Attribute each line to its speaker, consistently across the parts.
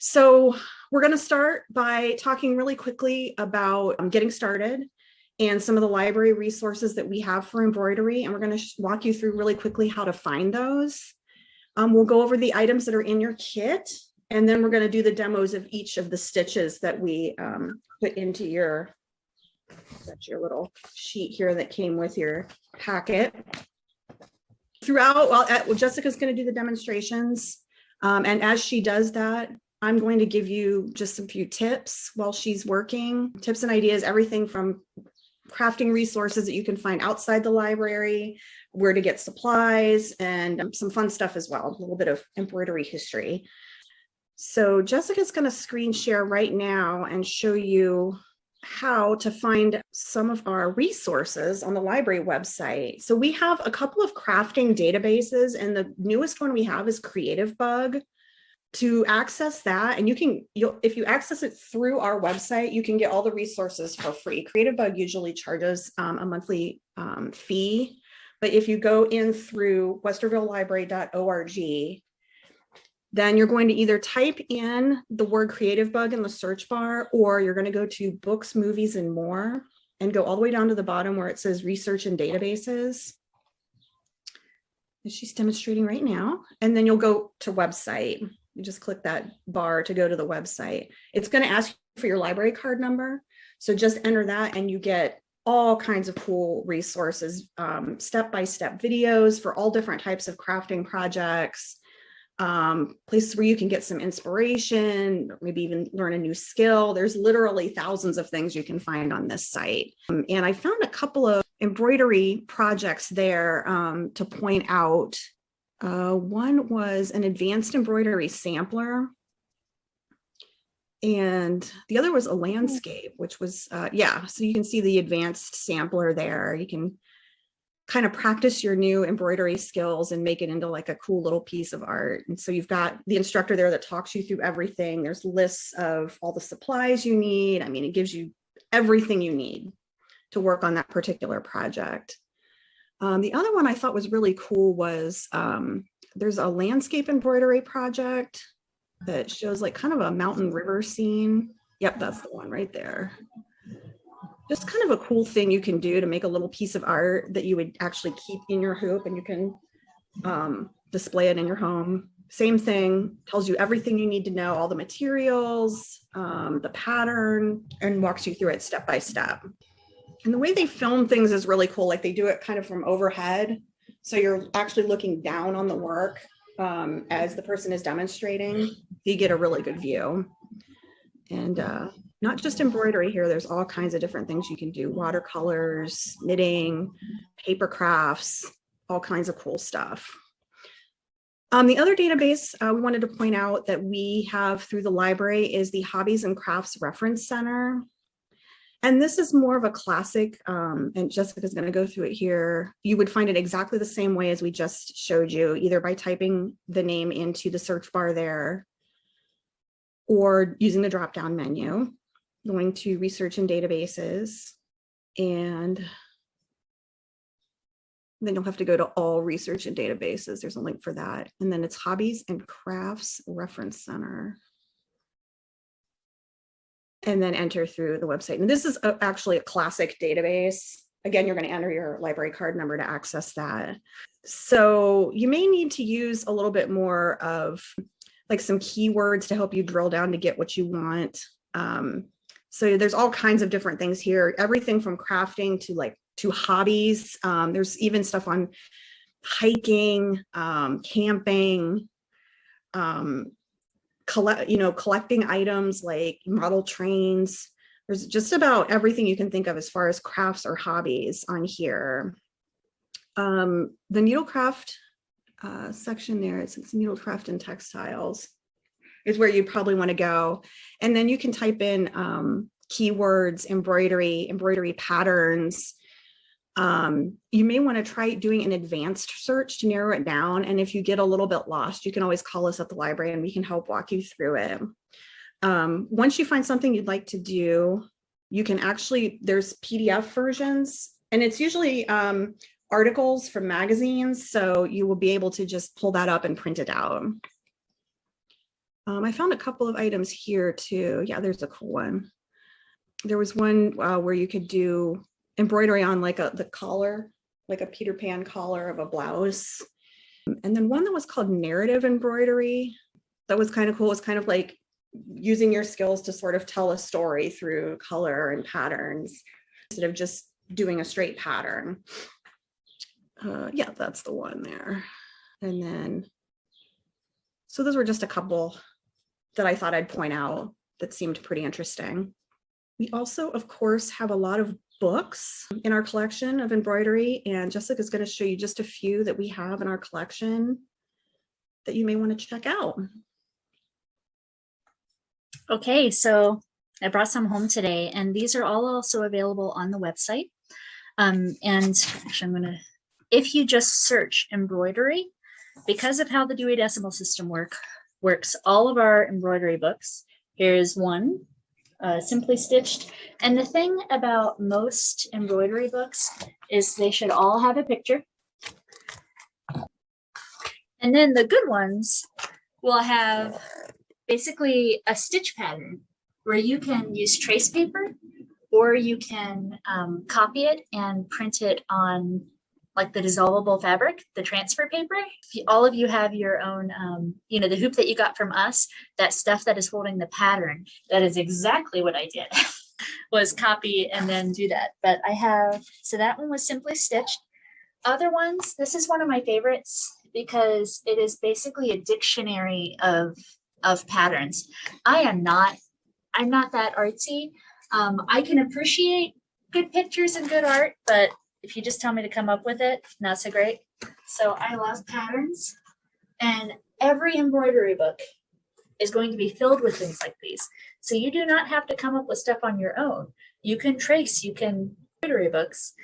Speaker 1: So we're going to start by talking really quickly about getting started and some of the library resources that we have for embroidery. And we're going to walk you through really quickly how to find those. We'll go over the items that are in your kit, and then we're going to do the demos of each of the stitches that we put into your, that's your little sheet here that came with your packet. Throughout, well, Jessica's going to do the demonstrations. And as she does that, I'm going to give you just a few tips while she's working, tips and ideas, everything from crafting resources that you can find outside the library, where to get supplies, and some fun stuff as well, a little bit of embroidery history. So Jessica's going to screen share right now and show you how to find some of our resources on the library website. So we have a couple of crafting databases, and the newest one we have is Creativebug. To access that, and if you access it through our website, you can get all the resources for free. Creativebug usually charges a monthly fee, but if you go in through westervillelibrary.org, then you're going to either type in the word Creativebug in the search bar, or you're going to go to Books, Movies, and More, and go all the way down to the bottom where it says Research and Databases. And she's demonstrating right now, and then you'll go to Website. You just click that bar to go to the website. It's going to ask you for your library card number. So just enter that and you get all kinds of cool resources, step-by-step videos for all different types of crafting projects, places where you can get some inspiration, maybe even learn a new skill. There's literally thousands of things you can find on this site. And I found a couple of embroidery projects there to point out. One was an advanced embroidery sampler, and the other was a landscape, which was, so you can see the advanced sampler there. You can kind of practice your new embroidery skills and make it into like a cool little piece of art. And so you've got the instructor there that talks you through everything. There's lists of all the supplies you need. I mean, it gives you everything you need to work on that particular project. The other one I thought was really cool was there's a landscape embroidery project that shows like kind of a mountain river scene. Yep, that's the one right there. Just kind of a cool thing you can do to make a little piece of art that you would actually keep in your hoop, and you can display it in your home. Same thing, tells you everything you need to know, all the materials, the pattern, and walks you through it step by step. And the way they film things is really cool. Like they do it kind of from overhead. So you're actually looking down on the work as the person is demonstrating. You get a really good view. And not just embroidery here, there's all kinds of different things you can do. Watercolors, knitting, paper crafts, all kinds of cool stuff. The other database we wanted to point out that we have through the library is the Hobbies and Crafts Reference Center. And this is more of a classic, and Jessica's going to go through it here. You would find it exactly the same way as we just showed you, either by typing the name into the search bar there or using the drop-down menu, going to Research and Databases, and then you'll have to go to All Research and Databases. There's a link for that. And then it's Hobbies and Crafts Reference Center. And then enter through the website. And this is actually a classic database. Again, you're going to enter your library card number to access that. So you may need to use a little bit more of like some keywords to help you drill down to get what you want. So there's all kinds of different things here, everything from crafting to hobbies. There's even stuff on hiking, camping, collecting items like model trains. There's just about everything you can think of as far as crafts or hobbies on here. The needlecraft section there, it's needlecraft and textiles is where you probably want to go. And then you can type in keywords, embroidery patterns. You may want to try doing an advanced search to narrow it down. And if you get a little bit lost, you can always call us at the library and we can help walk you through it. Once you find something you'd like to do, you can there's PDF versions, and it's usually articles from magazines. So you will be able to just pull that up and print it out. I found a couple of items here too. Yeah, there's a cool one. There was one where you could do embroidery on like the collar, like a Peter Pan collar of a blouse. And then one that was called narrative embroidery. That was kind of cool. It was kind of like using your skills to sort of tell a story through color and patterns instead of just doing a straight pattern. Yeah, that's the one there. And then, so those were just a couple that I thought I'd point out that seemed pretty interesting. We also, of course, have a lot of books in our collection of embroidery, and Jessica is going to show you just a few that we have in our collection that you may want to check out.
Speaker 2: Okay, so I brought some home today, and these are all also available on the website. And actually, I'm gonna, if you just search embroidery, because of how the Dewey Decimal System works, all of our embroidery books, here's one, Simply Stitched. And the thing about most embroidery books is they should all have a picture. And then the good ones will have basically a stitch pattern where you can use trace paper, or you can copy it and print it on like the dissolvable fabric, the transfer paper. All of you have your own, you know, the hoop that you got from us, that stuff that is holding the pattern. That is exactly what I did, was copy and then do that. But I have, so that one was Simply Stitched. Other ones, this is one of my favorites because it is basically a dictionary of patterns. I'm not that artsy. I can appreciate good pictures and good art, but if you just tell me to come up with it, not so great. So I love patterns, and every embroidery book is going to be filled with things like these. So you do not have to come up with stuff on your own. You can trace, you can embroidery books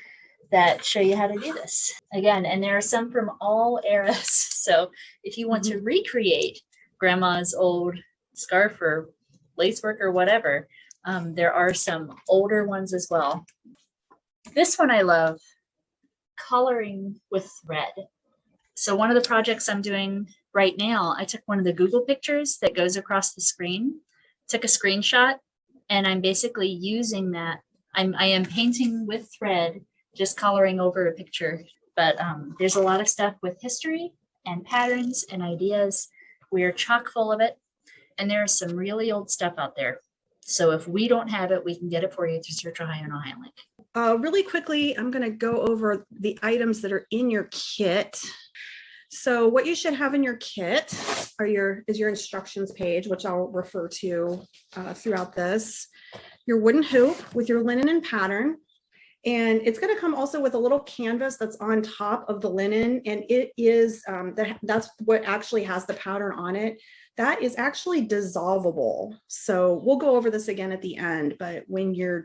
Speaker 2: that show you how to do this. Again, and there are some from all eras. So if you want to recreate grandma's old scarf or lace work or whatever, there are some older ones as well. This one I love, coloring with thread. So one of the projects I'm doing right now, I took one of the Google pictures that goes across the screen, took a screenshot, and I'm basically using that. I am painting with thread, just coloring over a picture. But there's a lot of stuff with history and patterns and ideas. We are chock full of it. And there's some really old stuff out there. So if we don't have it, we can get it for you through Search Ohio and Ohio Link.
Speaker 1: Really quickly, I'm going to go over the items that are in your kit. So what you should have in your kit is your instructions page, which I'll refer to throughout this. Your wooden hoop with your linen and pattern. And it's going to come also with a little canvas that's on top of the linen. And it is, that's what actually has the pattern on it. That is actually dissolvable. So we'll go over this again at the end, but when you're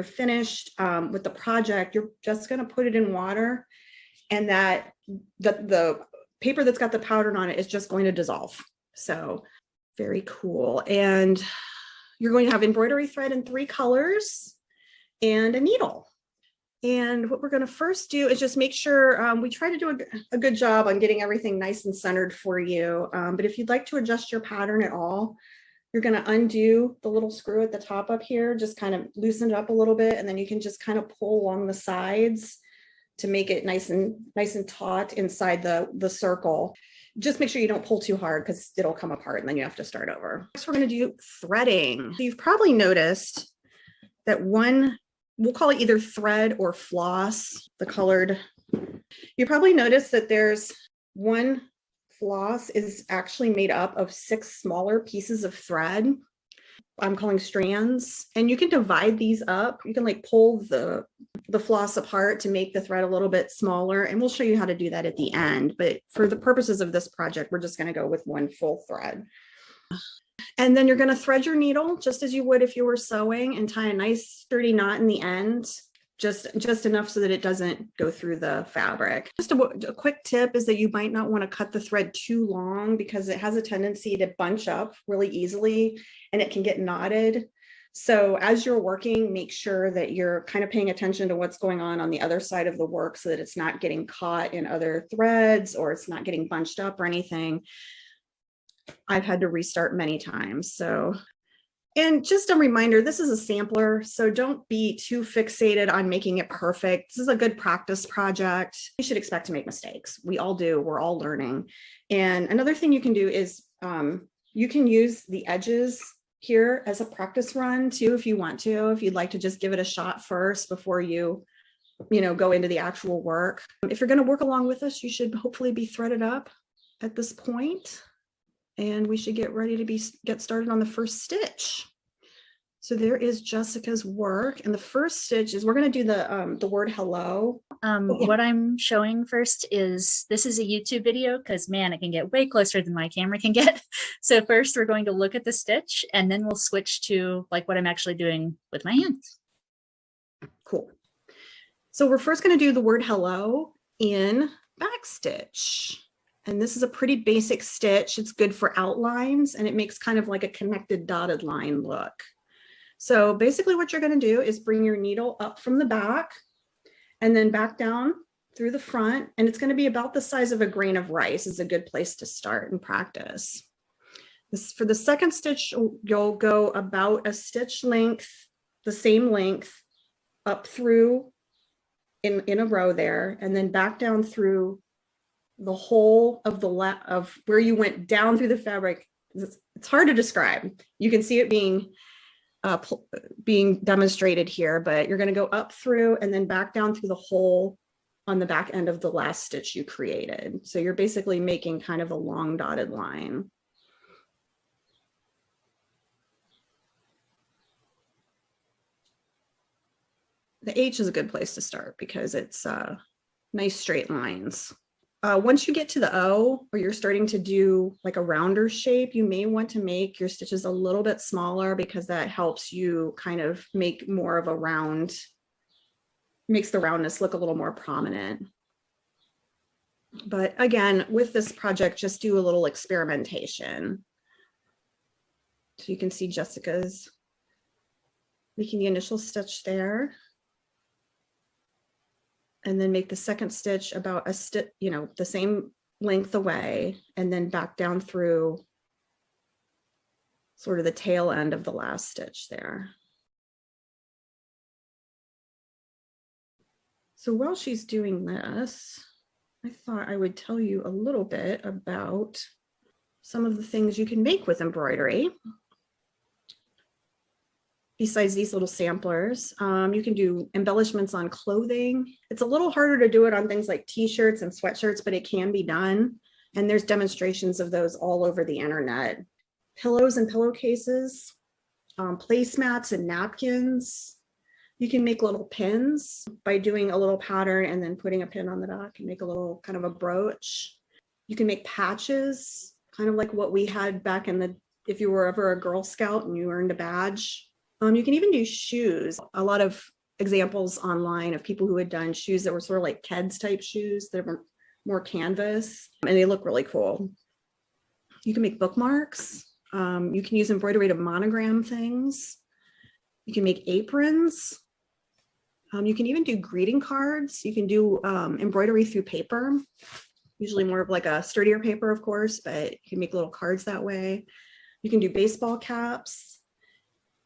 Speaker 1: finished with the project, you're just going to put it in water, and the paper that's got the powder on it is just going to dissolve. So very cool. And you're going to have embroidery thread in 3 colors and a needle. And what we're going to first do is just make sure we try to do a good job on getting everything nice and centered for you. But if you'd like to adjust your pattern at all, you're going to undo the little screw at the top up here, just kind of loosen it up a little bit, and then you can just kind of pull along the sides to make it nice and taut inside the circle. Just make sure you don't pull too hard because it'll come apart and then you have to start over. Next, we're going to do threading. So you've probably noticed that one, we'll call it either thread or floss, the colored. You probably noticed that there's one floss is actually made up of 6 smaller pieces of thread. I'm calling strands, and you can divide these up. You can like pull the floss apart to make the thread a little bit smaller, and we'll show you how to do that at the end. But for the purposes of this project, we're just going to go with one full thread. And then you're going to thread your needle just as you would if you were sewing, and tie a nice sturdy knot in the end, just enough so that it doesn't go through the fabric. Just a quick tip is that you might not want to cut the thread too long because it has a tendency to bunch up really easily and it can get knotted. So as you're working, make sure that you're kind of paying attention to what's going on the other side of the work so that it's not getting caught in other threads or it's not getting bunched up or anything. I've had to restart many times. So, and just a reminder, this is a sampler, so don't be too fixated on making it perfect. This is a good practice project. You should expect to make mistakes. We all do. We're all learning. And another thing you can do is you can use the edges here as a practice run too, if you want to, if you'd like to just give it a shot first before you go into the actual work. If you're going to work along with us, you should hopefully be threaded up at this point. And we should get ready to get started on the first stitch. So there is Jessica's work, and the first stitch is we're going to do the word hello.
Speaker 2: What I'm showing first is this is a YouTube video because man, it can get way closer than my camera can get. So first we're going to look at the stitch, and then we'll switch to like what I'm actually doing with my hands.
Speaker 1: Cool. So we're first going to do the word hello in backstitch. And this is a pretty basic stitch. It's good for outlines, and it makes kind of like a connected dotted line look. So basically what you're going to do is bring your needle up from the back and then back down through the front. And it's going to be about the size of a grain of rice is a good place to start and practice. For the second stitch, you'll go about a stitch length, the same length up through in a row there, and then back down through the whole of of where you went down through the fabric. It's hard to describe. You can see it being demonstrated here, but you're going to go up through and then back down through the hole on the back end of the last stitch you created. So you're basically making kind of a long dotted line. The H is a good place to start because it's nice straight lines. Once you get to the O, or you're starting to do like a rounder shape, you may want to make your stitches a little bit smaller because that helps you kind of make more of a round, makes the roundness look a little more prominent. But again, with this project, just do a little experimentation. So you can see Jessica's making the initial stitch there. And then make the second stitch about a stitch, the same length away, and then back down through sort of the tail end of the last stitch there. So while she's doing this, I thought I would tell you a little bit about some of the things you can make with embroidery. Besides these little samplers, you can do embellishments on clothing. It's a little harder to do it on things like t-shirts and sweatshirts, but it can be done. And there's demonstrations of those all over the internet. Pillows and pillowcases, placemats and napkins. You can make little pins by doing a little pattern and then putting a pin on the back and make a little kind of a brooch. You can make patches, kind of like what we had back in if you were ever a Girl Scout and you earned a badge. You can even do shoes. A lot of examples online of people who had done shoes that were sort of like Keds type shoes that were more canvas, and they look really cool. You can make bookmarks. You can use embroidery to monogram things. You can make aprons. You can even do greeting cards. You can do embroidery through paper, usually more of like a sturdier paper, of course, but you can make little cards that way. You can do baseball caps.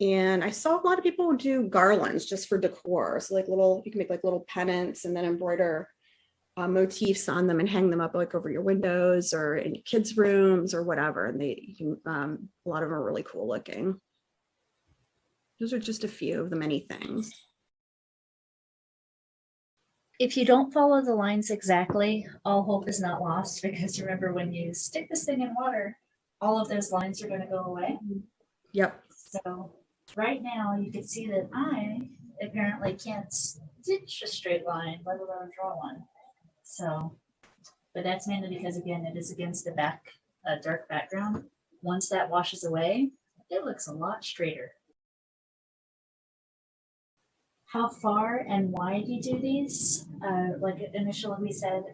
Speaker 1: And I saw a lot of people do garlands just for decor. So like you can make like little pennants and then embroider motifs on them and hang them up like over your windows or in your kids' rooms or whatever. And a lot of them are really cool looking. Those are just a few of the many things.
Speaker 2: If you don't follow the lines exactly, all hope is not lost, because remember, when you stick this thing in water, all of those lines are going to go away.
Speaker 1: Yep.
Speaker 2: So right now you can see that I apparently can't stitch a straight line, let alone draw one. So, but that's mainly because, again, it is against the dark background. Once that washes away, it looks a lot straighter. How far and wide you do these? Like initially we said,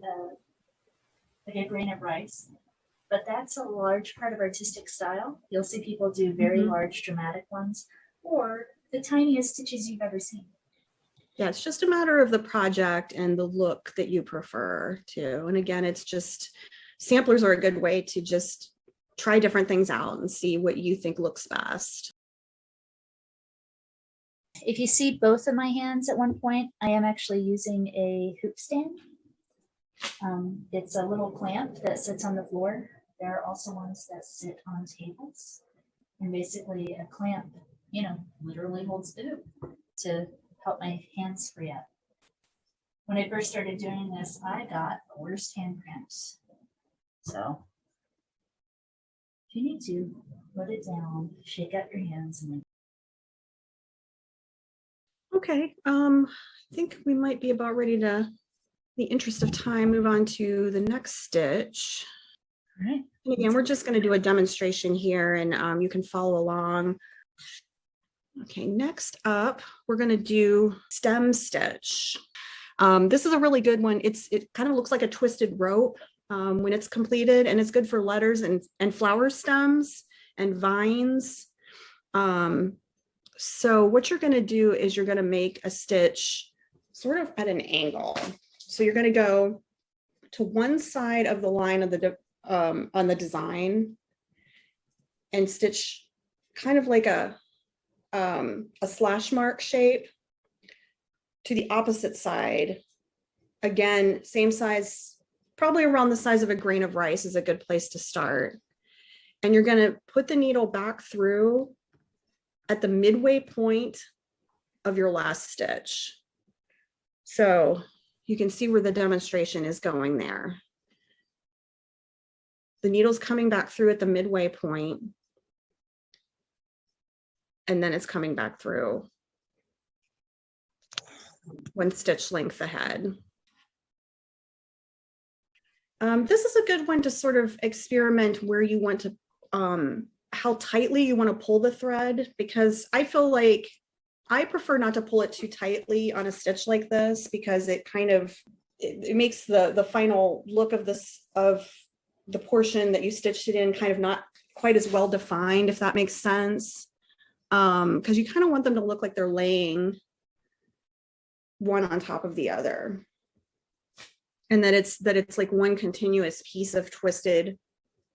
Speaker 2: like a grain of rice. But that's a large part of artistic style. You'll see people do very large dramatic ones, or the tiniest stitches you've ever seen.
Speaker 1: Yeah, it's just a matter of the project and the look that you prefer too. And again, it's just, samplers are a good way to just try different things out and see what you think looks best.
Speaker 2: If you see both of my hands at one point, I am actually using a hoop stand. It's a little clamp that sits on the floor. There are also ones that sit on tables. And basically a clamp, you know, literally holds the hoop to help my hands free up. When I first started doing this, I got the worst hand cramps. So if you need to, put it down, shake out your hands, and then.
Speaker 1: Okay, I think we might be about ready to, in the interest of time, move on to the next stitch.
Speaker 2: All right.
Speaker 1: And again, we're just going to do a demonstration here, and you can follow along. Okay, next up, we're going to do stem stitch. This is a really good one. It kind of looks like a twisted rope when it's completed, and it's good for letters and flower stems and vines. So what you're going to do is you're going to make a stitch sort of at an angle. So you're going to go to one side of the line of the on the design and stitch kind of like a slash mark shape to the opposite side. Again, same size, probably around the size of a grain of rice is a good place to start. And you're going to put the needle back through at the midway point of your last stitch. So you can see where the demonstration is going there. The needle's coming back through at the midway point, and then it's coming back through one stitch length ahead. This is a good one to sort of experiment where you want to, how tightly you want to pull the thread, because I feel like I prefer not to pull it too tightly on a stitch like this, because it kind of, it makes the final look of the portion that you stitched it in kind of not quite as well defined, if that makes sense. Because you kind of want them to look like they're laying one on top of the other. And that it's like one continuous piece of twisted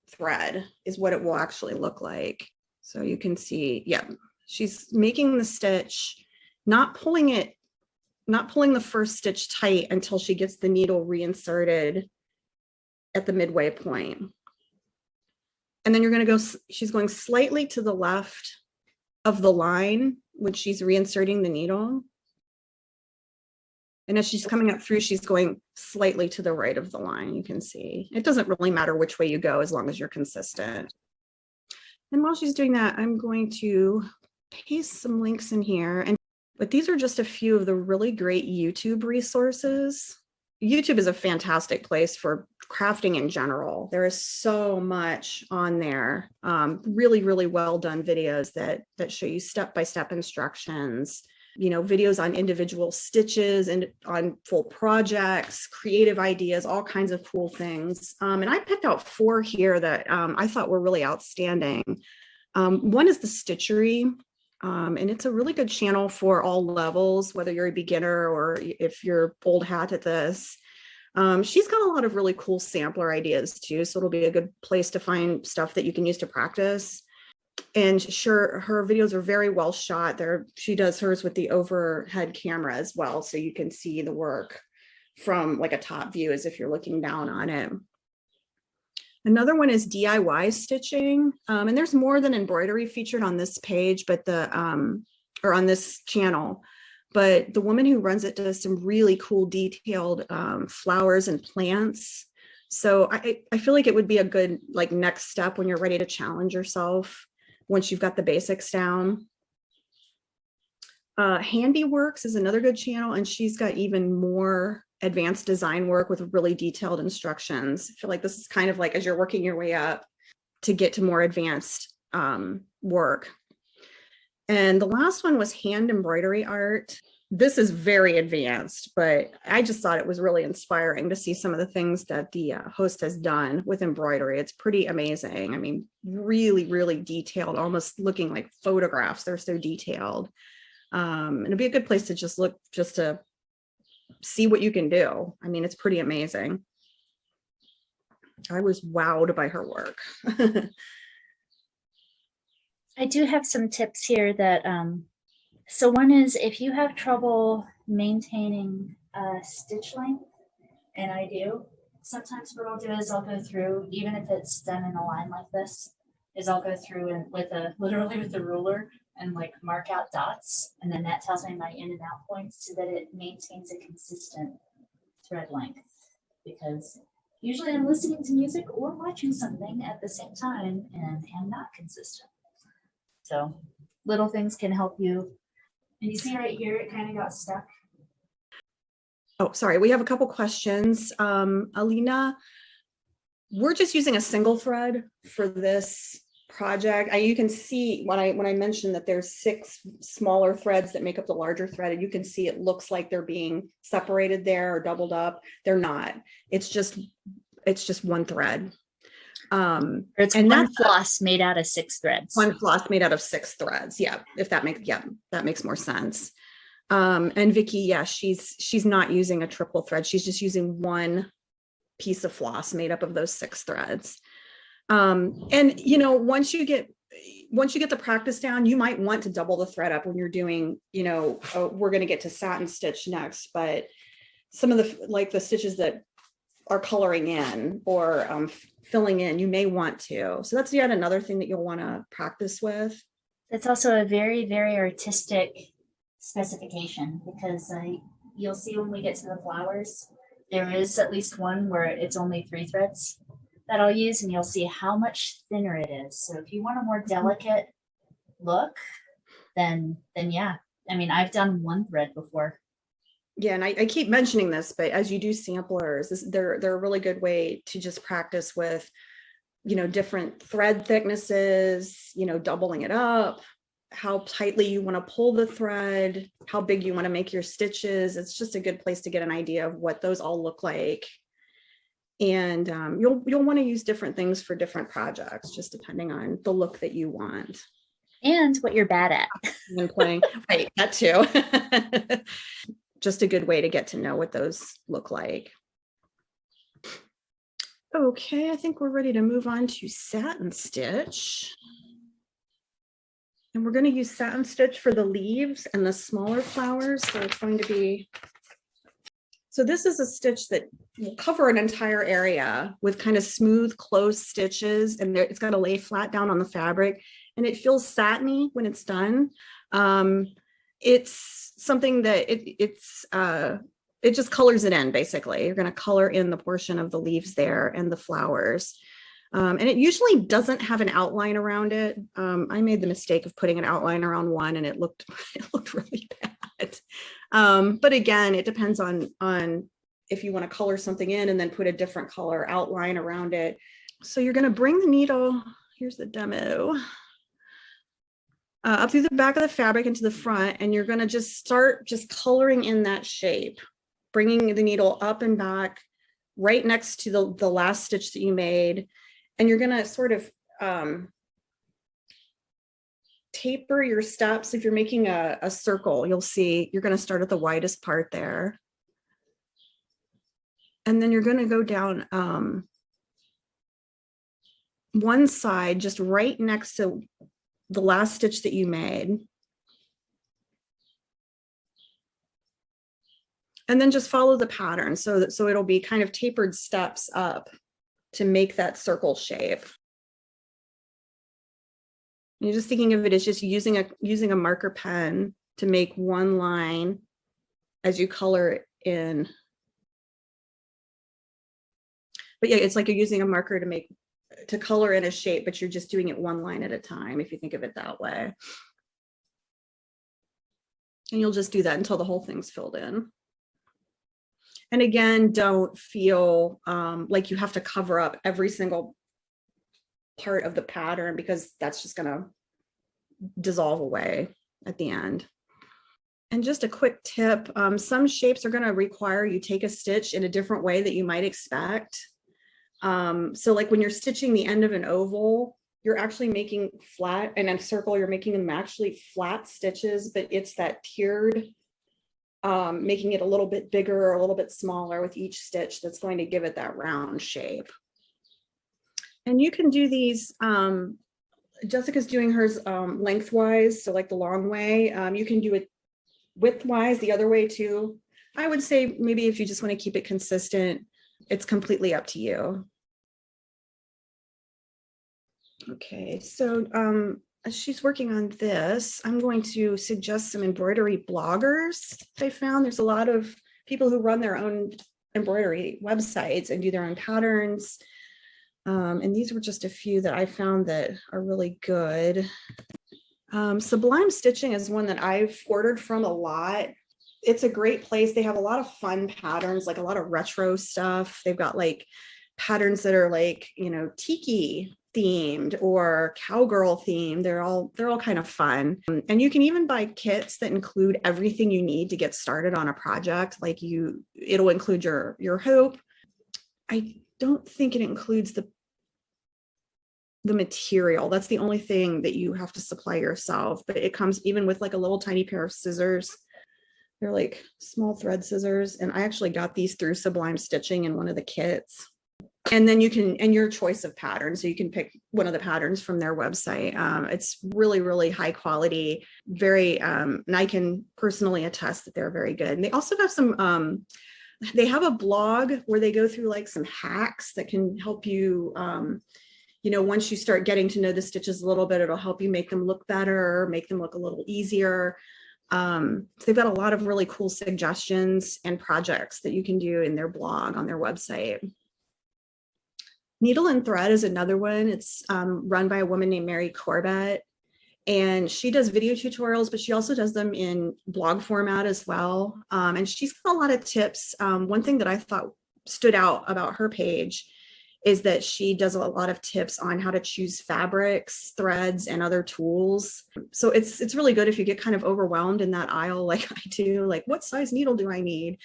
Speaker 1: thread is what it will actually look like. So you can see, yeah, she's making the stitch, not pulling the first stitch tight until she gets the needle reinserted at the midway point. And then you're going to go, she's going slightly to the left of the line when she's reinserting the needle. And as she's coming up through, she's going slightly to the right of the line. You can see it doesn't really matter which way you go as long as you're consistent. And while she's doing that, I'm going to paste some links in here. But these are just a few of the really great YouTube resources. YouTube is a fantastic place for crafting in general. There is so much on there. Really, really well done videos that show you step-by-step instructions, you know, videos on individual stitches and on full projects, creative ideas, all kinds of cool things. And I picked out 4 here that I thought were really outstanding. One is the Stitchery. And it's a really good channel for all levels, whether you're a beginner or if you're old hat at this. She's got a lot of really cool sampler ideas too, so it'll be a good place to find stuff that you can use to practice. And sure, her videos are very well shot. She does hers with the overhead camera as well, so you can see the work from like a top view as if you're looking down on it. Another one is DIY stitching, and there's more than embroidery featured on this page, but or on this channel. But the woman who runs it does some really cool detailed flowers and plants. So I feel like it would be a good like next step when you're ready to challenge yourself once you've got the basics down. Handyworks is another good channel, and she's got even more advanced design work with really detailed instructions. I feel like this is kind of like as you're working your way up to get to more advanced work. And the last one was hand embroidery art. This is very advanced, but I just thought it was really inspiring to see some of the things that the host has done with embroidery. It's pretty amazing. I mean, really, really detailed, almost looking like photographs. They're so detailed. And it'd be a good place to just look, just to see what you can do. I mean, it's pretty amazing. I was wowed by her work.
Speaker 2: I do have some tips here that, so one is if you have trouble maintaining stitch length, and I do, sometimes what I'll do is I'll go through, even if it's done in a line like this, is I'll go through and literally with a ruler and like mark out dots, and then that tells me my in and out points so that it maintains a consistent thread length. Because usually I'm listening to music or watching something at the same time and am not consistent. So little things can help you. And you see right here, it kind of got stuck.
Speaker 1: Oh, sorry. We have a couple questions. Alina, we're just using a single thread for this project. You can see when I mentioned that there's 6 smaller threads that make up the larger thread, and you can see it looks like they're being separated there or doubled up. They're not. It's just one thread.
Speaker 2: Or it's one floss made out of 6 threads.
Speaker 1: One floss made out of 6 threads. Yeah, that makes more sense. And Vicky, yeah, she's not using a triple thread. She's just using one piece of floss made up of those 6 threads. And you know, once you get the practice down, you might want to double the thread up when you're doing, you know, we're going to get to satin stitch next, but some of the stitches that are coloring in or filling in, you may want to. So that's yet another thing that you'll want to practice with.
Speaker 2: That's also a very, very artistic specification, because you'll see when we get to the flowers, there is at least one where it's only 3 threads that I'll use, and you'll see how much thinner it is. So if you want a more delicate look, then yeah. I mean, I've done 1 thread before.
Speaker 1: Yeah, and I keep mentioning this, but as you do samplers, they're a really good way to just practice with, you know, different thread thicknesses, you know, doubling it up, how tightly you want to pull the thread, how big you want to make your stitches. It's just a good place to get an idea of what those all look like. And you'll want to use different things for different projects, just depending on the look that you want.
Speaker 2: And what you're bad at.
Speaker 1: And playing, right, that too. Just a good way to get to know what those look like. Okay, I think we're ready to move on to satin stitch. And we're going to use satin stitch for the leaves and the smaller flowers. So it's going to be, so this is a stitch that will cover an entire area with kind of smooth closed stitches, and it's got to lay flat down on the fabric, and it feels satiny when it's done. It's something that it just colors it in. Basically, you're going to color in the portion of the leaves there and the flowers. And it usually doesn't have an outline around it. I made the mistake of putting an outline around one, and it looked really bad. But again, it depends on if you want to color something in and then put a different color outline around it. So you're going to bring the needle. Here's the demo. Up through the back of the fabric into the front, and you're going to just start coloring in that shape, bringing the needle up and back right next to the last stitch that you made. And you're going to sort of taper your steps. If you're making a circle, you'll see you're going to start at the widest part there. And then you're going to go down one side, just right next to the last stitch that you made. And then just follow the pattern so it'll be kind of tapered steps up to make that circle shape. You're just thinking of it as just using a marker pen to make one line as you color it in. But yeah, it's like you're using a marker to color in a shape, but you're just doing it one line at a time, if you think of it that way. And you'll just do that until the whole thing's filled in. And again, don't feel like you have to cover up every single part of the pattern, because that's just going to dissolve away at the end. And just a quick tip, some shapes are going to require you take a stitch in a different way that you might expect. So like when you're stitching the end of an oval, you're actually making flat, and a circle, you're making them actually flat stitches, but it's that tiered, making it a little bit bigger or a little bit smaller with each stitch that's going to give it that round shape. And you can do these, Jessica's doing hers lengthwise, so like the long way. You can do it widthwise the other way too. I would say maybe if you just want to keep it consistent, it's completely up to you. Okay, so as she's working on this, I'm going to suggest some embroidery bloggers I found. There's a lot of people who run their own embroidery websites and do their own patterns. And these were just a few that I found that are really good. Sublime Stitching is one that I've ordered from a lot. It's a great place. They have a lot of fun patterns, like a lot of retro stuff. They've got like patterns that are like, you know, tiki themed or cowgirl themed. They're all kind of fun. And you can even buy kits that include everything you need to get started on a project. Like it'll include your hoop. I don't think it includes the material. That's the only thing that you have to supply yourself, but it comes even with like a little tiny pair of scissors. They're like small thread scissors. And I actually got these through Sublime Stitching in one of the kits. And then you can, and your choice of patterns. So you can pick one of the patterns from their website. It's really, really high quality, very, and I can personally attest that they're very good. And they also have some, they have a blog where they go through like some hacks that can help you, you know, once you start getting to know the stitches a little bit, it'll help you make them look better, make them look a little easier. So they've got a lot of really cool suggestions and projects that you can do in their blog on their website. Needle and Thread is another one. It's run by a woman named Mary Corbett, and she does video tutorials, but she also does them in blog format as well. And she's got a lot of tips. One thing that I thought stood out about her page is that she does a lot of tips on how to choose fabrics, threads, and other tools. So it's really good if you get kind of overwhelmed in that aisle like I do, like what size needle do I need?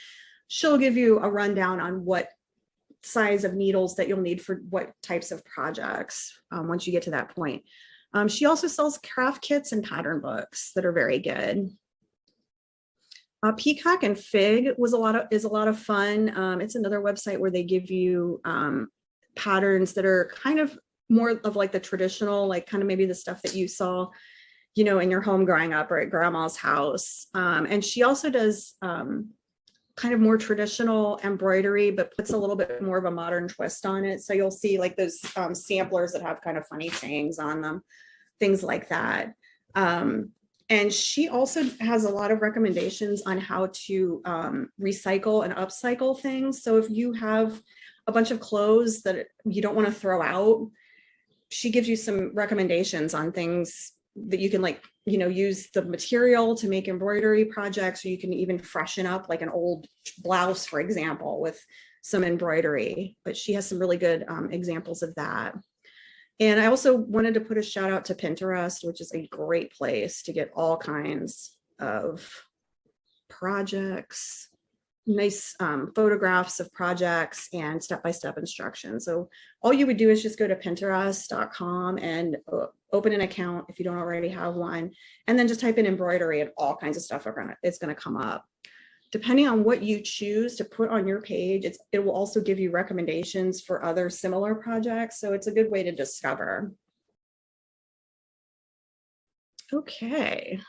Speaker 1: She'll give you a rundown on what size of needles that you'll need for what types of projects once you get to that point. She also sells craft kits and pattern books that are very good. Peacock and Fig is a lot of fun. It's another website where they give you patterns that are kind of more of like the traditional, like kind of maybe the stuff that you saw, you know, in your home growing up or at grandma's house. And she also does kind of more traditional embroidery, but puts a little bit more of a modern twist on it. So you'll see like those samplers that have kind of funny sayings on them, things like that. And she also has a lot of recommendations on how to recycle and upcycle things. So if you have a bunch of clothes that you don't want to throw out, she gives you some recommendations on things that you can, like, you know, use the material to make embroidery projects, or you can even freshen up like an old blouse, for example, with some embroidery. But she has some really good examples of that. And I also wanted to put a shout out to Pinterest, which is a great place to get all kinds of projects, nice photographs of projects and step-by-step instructions. So all you would do is just go to pinterest.com and open an account if you don't already have one, and then just type in embroidery and all kinds of stuff it's going to come up. Depending on what you choose to put on your page, it will also give you recommendations for other similar projects. So it's a good way to discover. Okay.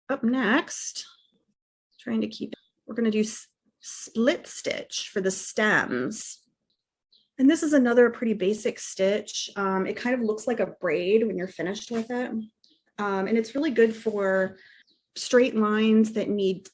Speaker 1: Up next, trying to keep, we're going to do split stitch for the stems. And this is another pretty basic stitch. It kind of looks like a braid when you're finished with it. And it's really good for straight lines that need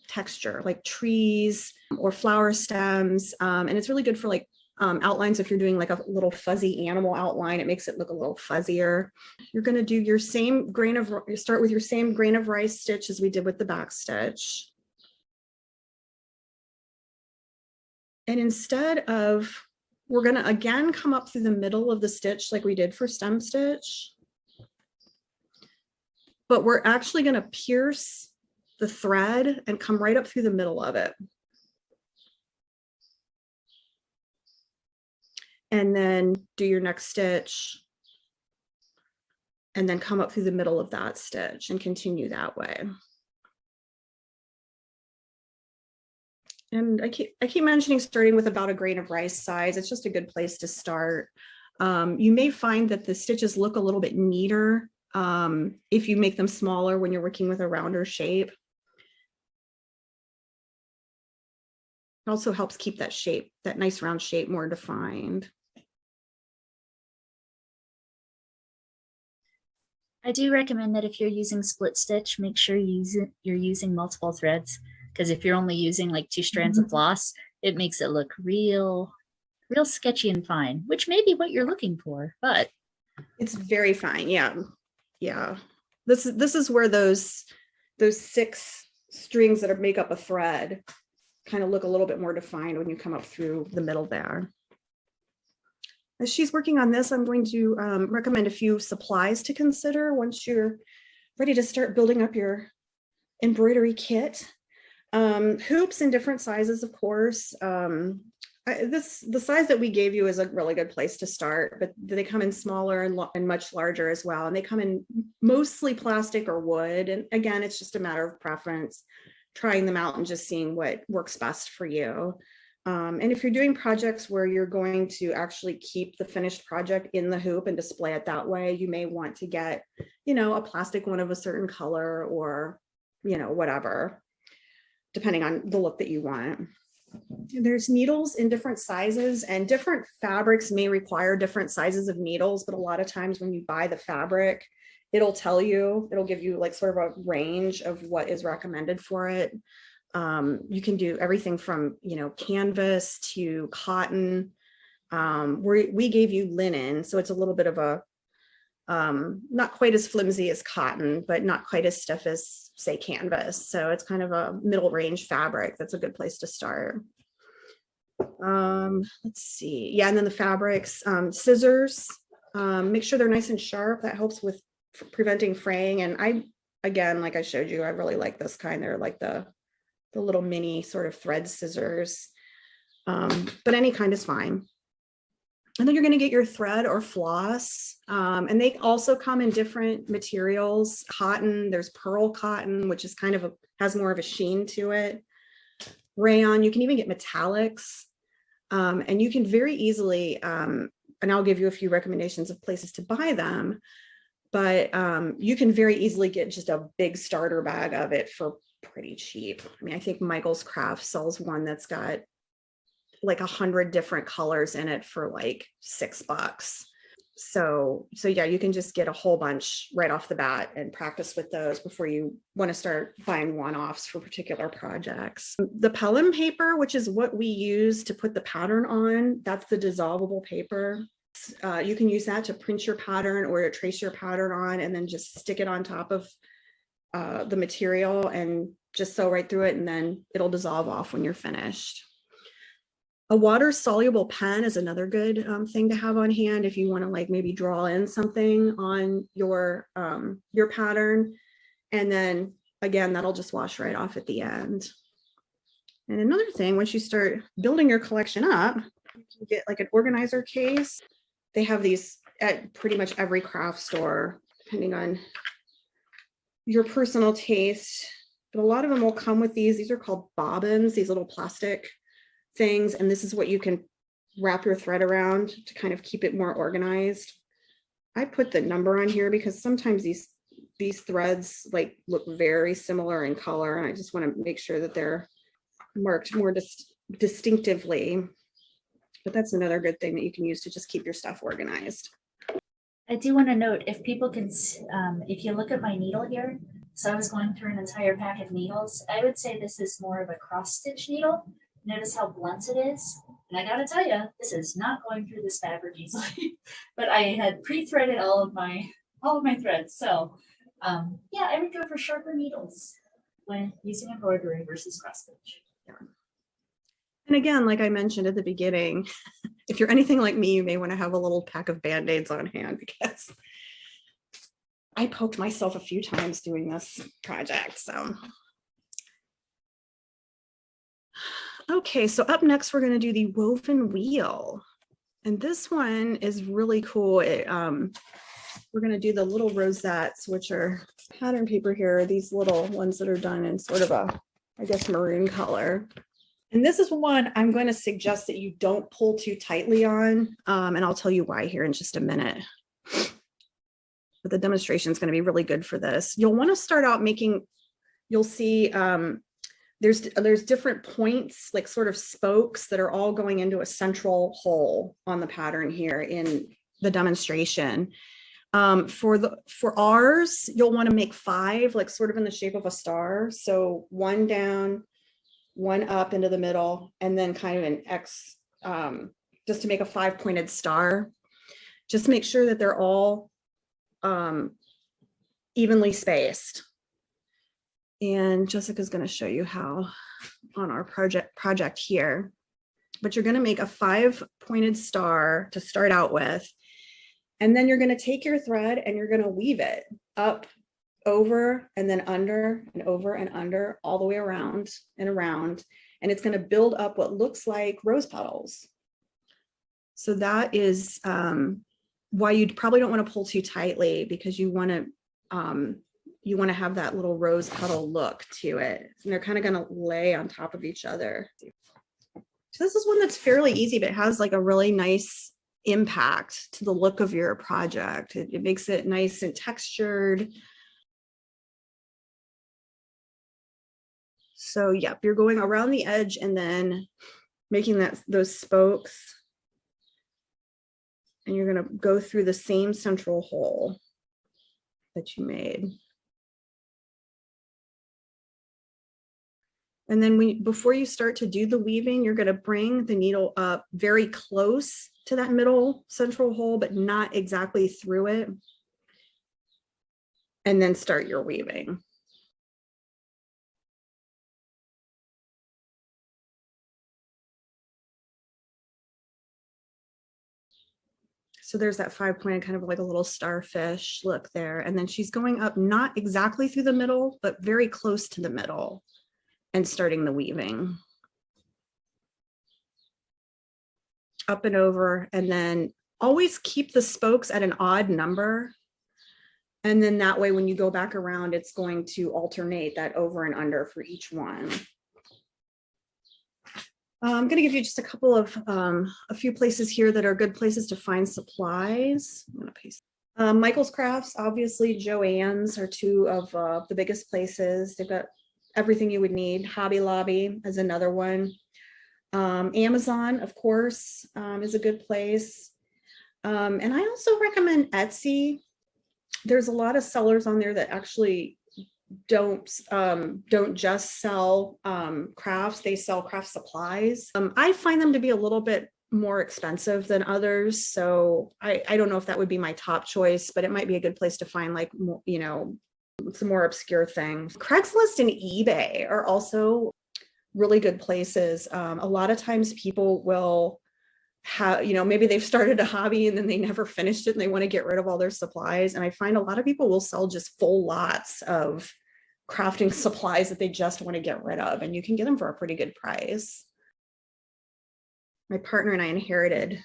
Speaker 1: texture, like trees or flower stems. And it's really good for like outlines. If you're doing like a little fuzzy animal outline, it makes it look a little fuzzier. You're going to do your same grain of, you start with your same grain of rice stitch as we did with the back stitch. And instead of, we're going to again come up through the middle of the stitch like we did for stem stitch, but we're actually going to pierce the thread and come right up through the middle of it. And then do your next stitch and then come up through the middle of that stitch and continue that way. And I keep mentioning starting with about a grain of rice size. It's just a good place to start. You may find that the stitches look a little bit neater if you make them smaller when you're working with a rounder shape. It also helps keep that shape, that nice round shape, more defined.
Speaker 2: I do recommend that if you're using split stitch, make sure you're using multiple threads, because if you're only using like 2 strands of floss, it makes it look real sketchy and fine, which may be what you're looking for, but
Speaker 1: it's very fine. Yeah. This is where those 6 strings that make up a thread kind of look a little bit more defined when you come up through the middle there. As she's working on this, I'm going to recommend a few supplies to consider once you're ready to start building up your embroidery kit. Hoops in different sizes, of course. The size that we gave you is a really good place to start, but they come in smaller and much larger as well. And they come in mostly plastic or wood. And again, it's just a matter of preference, trying them out and just seeing what works best for you. And if you're doing projects where you're going to actually keep the finished project in the hoop and display it that way, you may want to get, a plastic one of a certain color or, whatever, depending on the look that you want. There's needles in different sizes, and different fabrics may require different sizes of needles, but a lot of times when you buy the fabric, it'll give you like sort of a range of what is recommended for it. You can do everything from, canvas to cotton. We gave you linen, so it's a little bit of a, not quite as flimsy as cotton, but not quite as stiff as, say, canvas. So it's kind of a middle range fabric. That's a good place to start. Let's see. Yeah, and then the fabrics, scissors, make sure they're nice and sharp. That helps with preventing fraying. And again, like I showed you, I really like this kind. They're like the little mini sort of thread scissors, but any kind is fine. And then you're going to get your thread or floss, and they also come in different materials. Cotton, there's pearl cotton, which is kind of has more of a sheen to it. Rayon, you can even get metallics, and you can very easily, and I'll give you a few recommendations of places to buy them, but you can very easily get just a big starter bag of it for pretty cheap. I mean, I think Michael's Craft sells one that's got like 100 different colors in it for like $6. So yeah, you can just get a whole bunch right off the bat and practice with those before you want to start buying one-offs for particular projects. The Pelham paper, which is what we use to put the pattern on, that's the dissolvable paper. You can use that to print your pattern or to trace your pattern on, and then just stick it on top of the material and just sew right through it, and then it'll dissolve off when you're finished. A water soluble pen is another good thing to have on hand if you want to like maybe draw in something on your pattern, and then again that'll just wash right off at the end. And another thing, once you start building your collection up, you can get like an organizer case. They have these at pretty much every craft store, depending on your personal taste, but a lot of them will come with these. These are called bobbins, these little plastic things, and this is what you can wrap your thread around to kind of keep it more organized. I put the number on here because sometimes these threads like look very similar in color, and I just want to make sure that they're marked more distinctively. But that's another good thing that you can use to just keep your stuff organized.
Speaker 2: I do want to note, if people can, if you look at my needle here, so I was going through an entire pack of needles, I would say this is more of a cross stitch needle. Notice how blunt it is. And I gotta tell you, this is not going through this fabric easily. But I had pre-threaded all of my threads. So yeah, I would go for sharper needles when using embroidery versus cross stitch.
Speaker 1: Yeah. And again, like I mentioned at the beginning, if you're anything like me, you may want to have a little pack of Band-Aids on hand, because I poked myself a few times doing this project. So okay, so up next, we're going to do the woven wheel. And this one is really cool. We're going to do the little rosettes, which are pattern paper here, these little ones that are done in sort of a, I guess, maroon color. And this is one I'm going to suggest that you don't pull too tightly on, and I'll tell you why here in just a minute. But the demonstration is going to be really good for this. You'll want to start out making, you'll see there's different points, like sort of spokes that are all going into a central hole on the pattern here in the demonstration. For ours, you'll want to make 5, like sort of in the shape of a star. So 1 down, 1 up into the middle, and then kind of an X, just to make a 5-pointed star. Just make sure that they're all evenly spaced. And Jessica's going to show you how on our project here. But you're going to make a 5-pointed star to start out with. And then you're going to take your thread and you're going to weave it up, over, and then under, and over and under, all the way around and around. And it's going to build up what looks like rose petals. So that is why you probably don't want to pull too tightly, because you want to have that little rose petal look to it. And they're kind of going to lay on top of each other. So this is one that's fairly easy, but it has like a really nice impact to the look of your project. It makes it nice and textured. So yep, you're going around the edge and then making those spokes. And you're going to go through the same central hole that you made. And then before you start to do the weaving, you're going to bring the needle up very close to that middle central hole, but not exactly through it. And then start your weaving. So there's that 5-pointed kind of like a little starfish look there. And then she's going up not exactly through the middle, but very close to the middle and starting the weaving. Up and over, and then always keep the spokes at an odd number. And then that way, when you go back around, it's going to alternate that over and under for each one. I'm going to give you just a couple of a few places here that are good places to find supplies. I'm going to paste. Michael's Crafts, obviously Joann's are 2 of the biggest places. They've got everything you would need. Hobby Lobby is another one. Amazon, of course, is a good place. And I also recommend Etsy. There's a lot of sellers on there that actually don't just sell crafts, they sell craft supplies. I find them to be a little bit more expensive than others. So I don't know if that would be my top choice, but it might be a good place to find like, you know, some more obscure things. Craigslist and eBay are also really good places. A lot of times people will have, you know, maybe they've started a hobby and then they never finished it and they want to get rid of all their supplies. And I find a lot of people will sell just full lots of crafting supplies that they just want to get rid of, and you can get them for a pretty good price. My partner and I inherited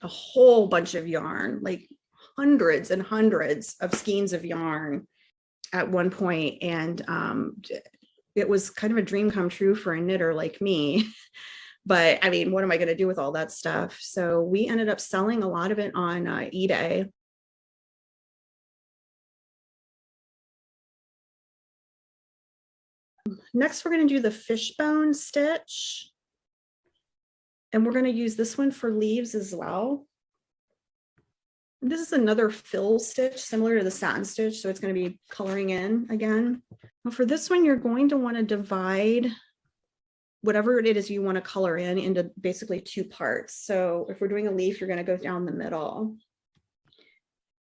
Speaker 1: a whole bunch of yarn, like hundreds and hundreds of skeins of yarn at one point, and it was kind of a dream come true for a knitter like me. But I mean, what am I going to do with all that stuff? So we ended up selling a lot of it on eBay. Next, we're going to do the Fishbone Stitch. And we're going to use this one for leaves as well. This is another fill stitch similar to the Satin Stitch, so it's going to be coloring in again. Well, for this one, you're going to want to divide whatever it is you want to color in into basically 2 parts. So if we're doing a leaf, you're going to go down the middle.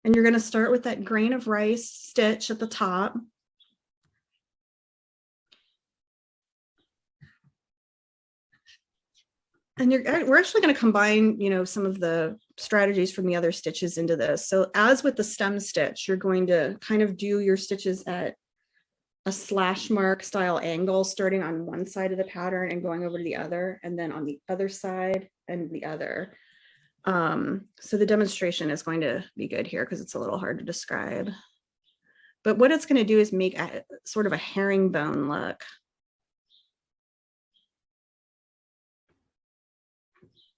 Speaker 1: And you're going to start with that grain of rice stitch at the top. And we're actually going to combine, you know, some of the strategies from the other stitches into this. So as with the stem stitch, you're going to kind of do your stitches at a slash mark style angle, starting on one side of the pattern and going over to the other, and then on the other side and the other. So the demonstration is going to be good here because it's a little hard to describe. But what it's going to do is make a sort of a herringbone look.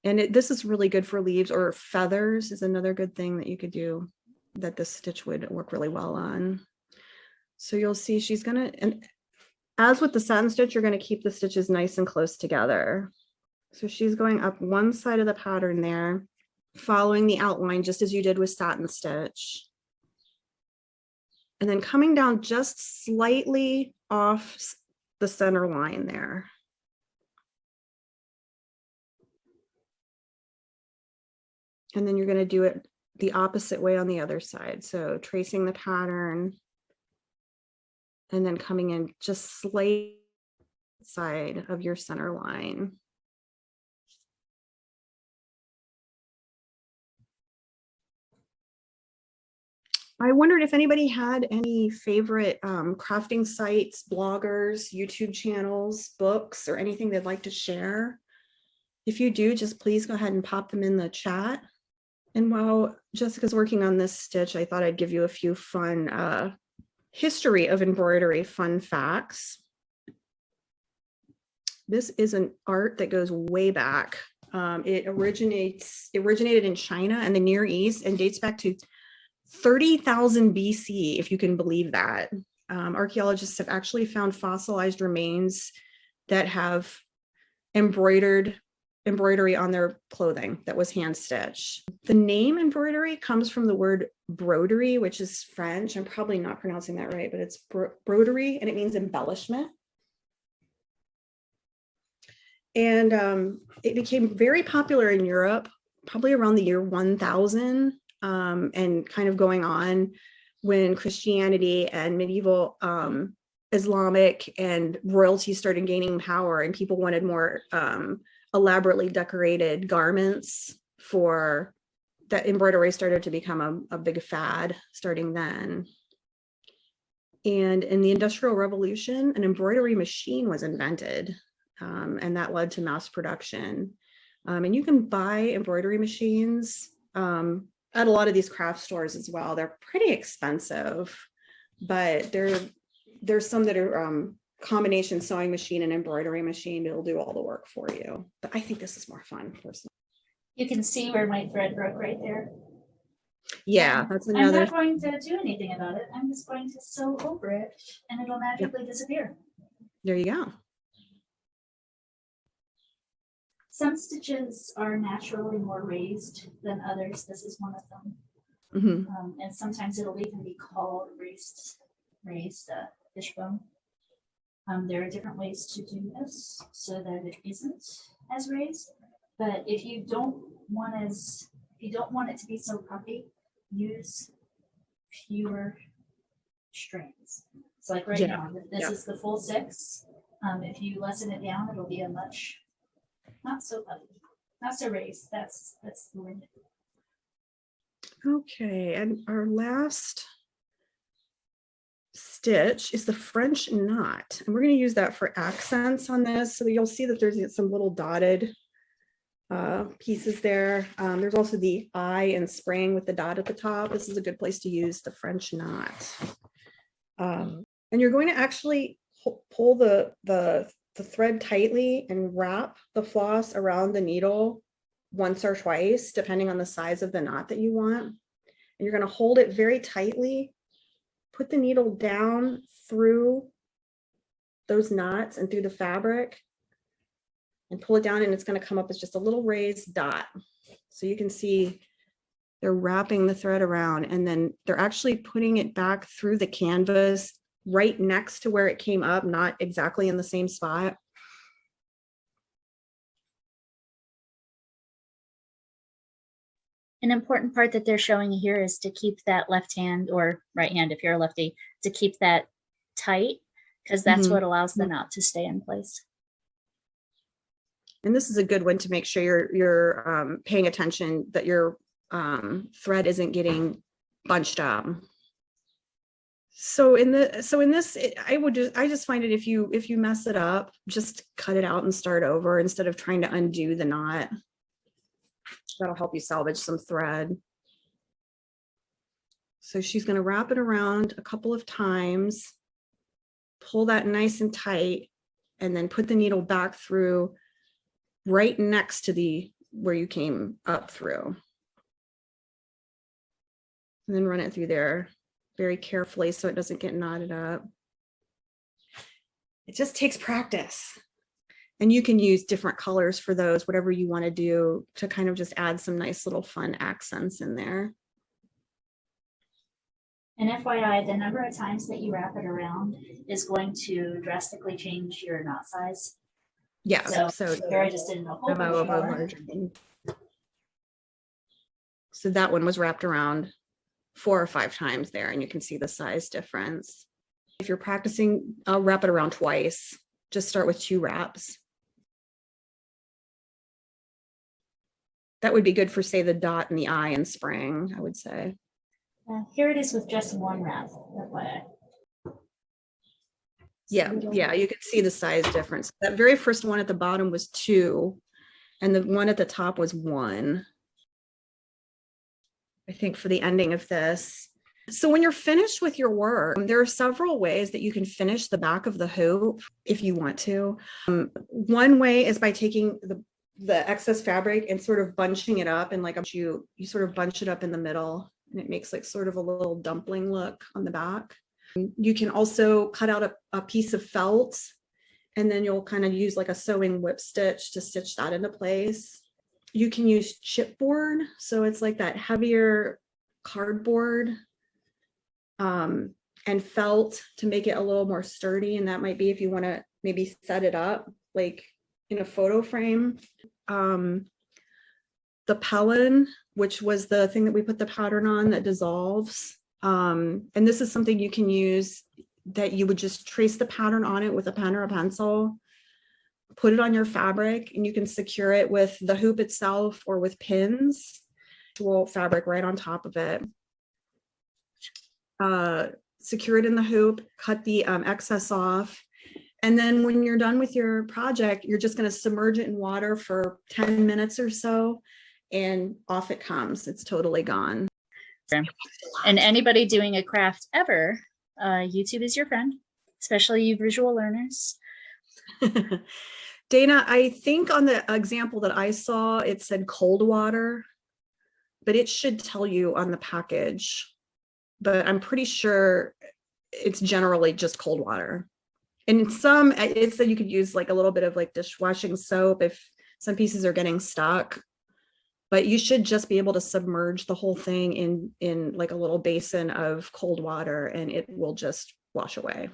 Speaker 1: And this is really good for leaves, or feathers is another good thing that you could do that this stitch would work really well on. So you'll see she's gonna, and as with the satin stitch, you're gonna keep the stitches nice and close together. So she's going up one side of the pattern there, following the outline just as you did with satin stitch. And then coming down just slightly off the center line there. And then you're going to do it the opposite way on the other side. So tracing the pattern and then coming in just slight side of your center line. I wondered if anybody had any favorite crafting sites, bloggers, YouTube channels, books, or anything they'd like to share. If you do, just please go ahead and pop them in the chat. And while Jessica's working on this stitch, I thought I'd give you a few fun history of embroidery fun facts. This is an art that goes way back. It originated in China and the Near East and dates back to 30,000 BC, if you can believe that. Archaeologists have actually found fossilized remains that have embroidery on their clothing that was hand stitched. The name embroidery comes from the word broderie, which is French. I'm probably not pronouncing that right, but it's broderie, and it means embellishment. And it became very popular in Europe, probably around the year 1000, and kind of going on when Christianity and medieval Islamic and royalty started gaining power, and people wanted more elaborately decorated garments. For that, embroidery started to become a big fad starting then. And in the Industrial Revolution, an embroidery machine was invented, and that led to mass production. And you can buy embroidery machines at a lot of these craft stores as well. They're pretty expensive, but there's some that are combination sewing machine and embroidery machine. It'll do all the work for you. But I think this is more fun personally.
Speaker 2: You can see where my thread broke right there.
Speaker 1: Yeah, that's another.
Speaker 2: I'm not going to do anything about it. I'm just going to sew over it and it'll magically disappear.
Speaker 1: There you go.
Speaker 2: Some stitches are naturally more raised than others. This is one of them.
Speaker 1: Mm-hmm.
Speaker 2: And sometimes it'll even be called raised fishbone. There are different ways to do this so that it isn't as raised. But if you don't want it to be so puffy, use fewer strands. So like right now, this is the full 6. If you lessen it down, it'll be a much not so puffy, not so raised. That's the limit.
Speaker 1: Okay, and our last stitch is the French knot, and we're going to use that for accents on this. So you'll see that there's some little dotted pieces there. There's also the eye and spring with the dot at the top. This is a good place to use the French knot. And you're going to actually pull the thread tightly and wrap the floss around the needle once or twice, depending on the size of the knot that you want. And you're going to hold it very tightly, put the needle down through those knots and through the fabric, and pull it down, and it's going to come up as just a little raised dot. So you can see they're wrapping the thread around, and then they're actually putting it back through the canvas right next to where it came up, not exactly in the same spot.
Speaker 2: An important part that they're showing here is to keep that left hand, or right hand if you're a lefty, to keep that tight, because that's what allows the knot to stay in place.
Speaker 1: And this is a good one to make sure you're paying attention that your thread isn't getting bunched up. So in this, I just find it, if you mess it up, just cut it out and start over instead of trying to undo the knot. That'll help you salvage some thread. So she's going to wrap it around a couple of times, pull that nice and tight, and then put the needle back through right next to the where you came up through. And then run it through there very carefully so it doesn't get knotted up. It just takes practice. And you can use different colors for those, whatever you want to do to kind of just add some nice little fun accents in there.
Speaker 2: And FYI, the number of times that you wrap it around is going to drastically change your knot size.
Speaker 1: Yeah,
Speaker 2: so here I just did a whole bunch more.
Speaker 1: So that one was wrapped around 4 or 5 times there, and you can see the size difference. If you're practicing, I'll wrap it around twice. Just start with 2 wraps. That would be good for, say, the dot and the eye in spring, I would say.
Speaker 2: Here it is with just 1 wrap. FYI.
Speaker 1: Yeah, you can see the size difference. That very first one at the bottom was 2, and the one at the top was 1. I think for the ending of this. So when you're finished with your work, there are several ways that you can finish the back of the hoop if you want to. One way is by taking the excess fabric and sort of bunching it up, and like you sort of bunch it up in the middle, and it makes like sort of a little dumpling look on the back. You can also cut out a piece of felt, and then you'll kind of use like a sewing whip stitch to stitch that into place. You can use chipboard, so it's like that heavier cardboard and felt to make it a little more sturdy, and that might be if you want to maybe set it up like in a photo frame. The Pellin, which was the thing that we put the pattern on that dissolves, and this is something you can use that you would just trace the pattern on it with a pen or a pencil, put it on your fabric, and you can secure it with the hoop itself or with pins. Roll fabric right on top of it. Secure it in the hoop, cut the excess off, and then when you're done with your project, you're just going to submerge it in water for 10 minutes or so, and off it comes. It's totally gone.
Speaker 2: And anybody doing a craft ever, YouTube is your friend, especially you visual learners.
Speaker 1: Dana, I think on the example that I saw, it said cold water, but it should tell you on the package. But I'm pretty sure it's generally just cold water. And in some, it said you could use like a little bit of like dishwashing soap if some pieces are getting stuck. But you should just be able to submerge the whole thing in like a little basin of cold water, and it will just wash away.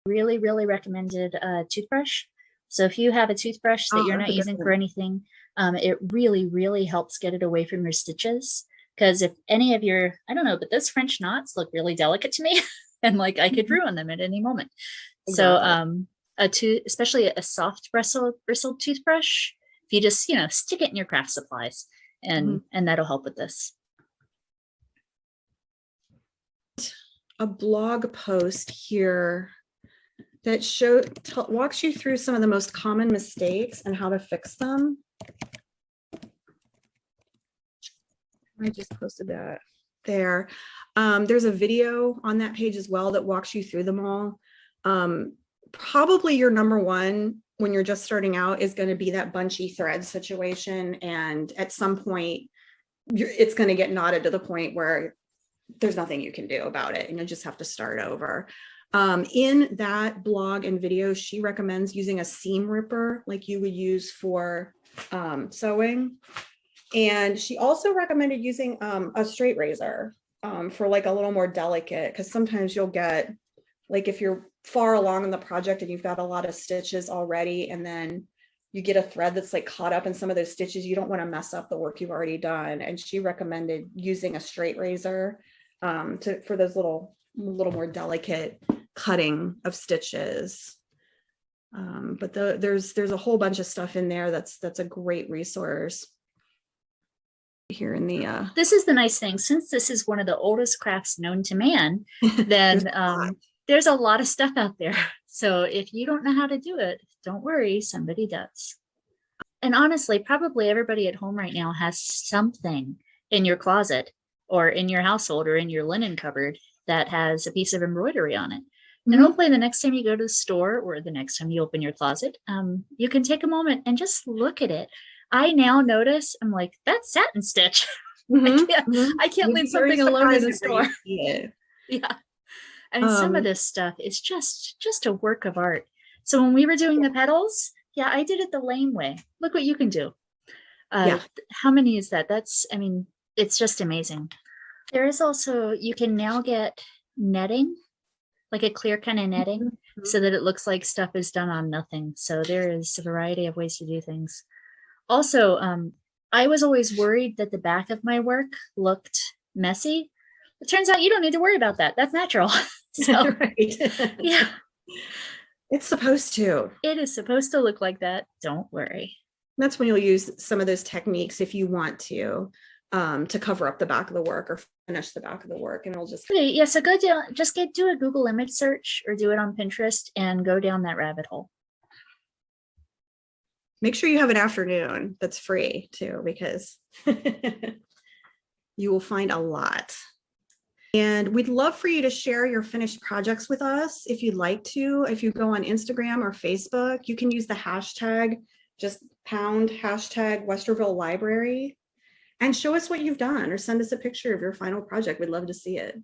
Speaker 1: Really
Speaker 2: Recommended toothbrush. So if you have a toothbrush that you're not using for anything, it really helps get it away from your stitches. Because if any of your, I don't know, but those French knots look really delicate to me, and like I could ruin them at any moment. Exactly. So especially a soft bristled toothbrush, if you just, stick it in your craft supplies, and that'll help with this.
Speaker 1: A blog post here that walks you through some of the most common mistakes and how to fix them. I just posted that there. There's a video on that page as well that walks you through them all. Probably your number one when you're just starting out is going to be that bunchy thread situation. And at some point, it's going to get knotted to the point where there's nothing you can do about it, and you'll just have to start over. In that blog and video, she recommends using a seam ripper like you would use for sewing. And she also recommended using a straight razor for like a little more delicate, because sometimes you'll get, like if you're far along in the project and you've got a lot of stitches already, and then you get a thread that's like caught up in some of those stitches, you don't want to mess up the work you've already done. And she recommended using a straight razor for those little more delicate cutting of stitches. But there's a whole bunch of stuff in there that's a great resource. Here in the
Speaker 2: this is the nice thing, since this is one of the oldest crafts known to man, then there's a lot of stuff out there. So if you don't know how to do it, don't worry, somebody does. And honestly, probably everybody at home right now has something in your closet or in your household or in your linen cupboard that has a piece of embroidery on it. And hopefully the next time you go to the store or the next time you open your closet, you can take a moment and just look at it. I now notice, I'm like, that's satin stitch.
Speaker 1: Mhm,
Speaker 2: can't-
Speaker 1: mhm.
Speaker 2: I can't
Speaker 1: You'd
Speaker 2: leave
Speaker 1: be very
Speaker 2: something alone in
Speaker 1: surprised
Speaker 2: the
Speaker 1: whenever
Speaker 2: store.
Speaker 1: you see it.
Speaker 2: Yeah. I mean, some of this stuff is just a work of art. So when we were doing the petals, yeah, I did it the lame way. Look what you can do.
Speaker 1: Yeah.
Speaker 2: How many is that? That's, I mean, it's just amazing. There is also, you can now get netting, like a clear kind of netting,
Speaker 1: Mhm.
Speaker 2: so that it looks like stuff is done on nothing. So there is a variety of ways to do things. Also, I was always worried that the back of my work looked messy. It turns out you don't need to worry about that. That's natural. So
Speaker 1: Right.
Speaker 2: yeah,
Speaker 1: It's supposed to.
Speaker 2: it is supposed to look like that. Don't worry.
Speaker 1: That's when you'll use some of those techniques if you want to cover up the back of the work or finish the back of the work, and it'll just.
Speaker 2: Okay, yeah, so go down, just do a Google image search or do it on Pinterest and go down that rabbit hole.
Speaker 1: Make sure you have an afternoon that's free too, because you will find a lot. And we'd love for you to share your finished projects with us if you'd like to. If you go on Instagram or Facebook, you can use the hashtag, just pound hashtag Westerville Library, and show us what you've done or send us a picture of your final project. We'd love to see it.